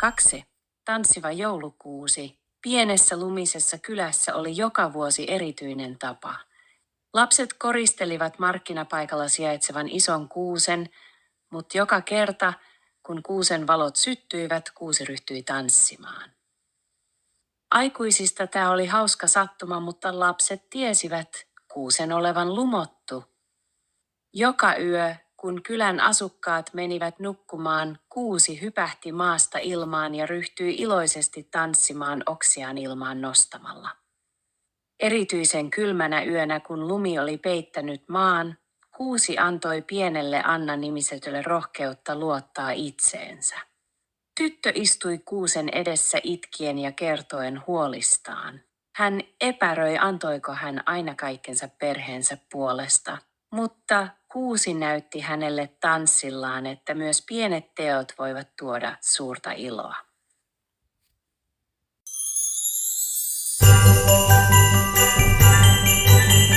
2. Tanssiva joulukuusi. Pienessä lumisessa kylässä oli joka vuosi erityinen tapa. Lapset koristelivat markkinapaikalla sijaitsevan ison kuusen, mutta joka kerta, kun kuusen valot syttyivät, kuusi ryhtyi tanssimaan. Aikuisista tämä oli hauska sattuma, mutta lapset tiesivät kuusen olevan lumottu. Joka yö, kun kylän asukkaat menivät nukkumaan, kuusi hypähti maasta ilmaan ja ryhtyi iloisesti tanssimaan oksiaan ilmaan nostamalla. Erityisen kylmänä yönä, kun lumi oli peittänyt maan, kuusi antoi pienelle Anna-nimisetylle rohkeutta luottaa itseensä. Tyttö istui kuusen edessä itkien ja kertoen huolistaan. Hän epäröi, antoiko hän aina kaikkensa perheensä puolesta, mutta kuusi näytti hänelle tanssillaan, että myös pienet teot voivat tuoda suurta iloa.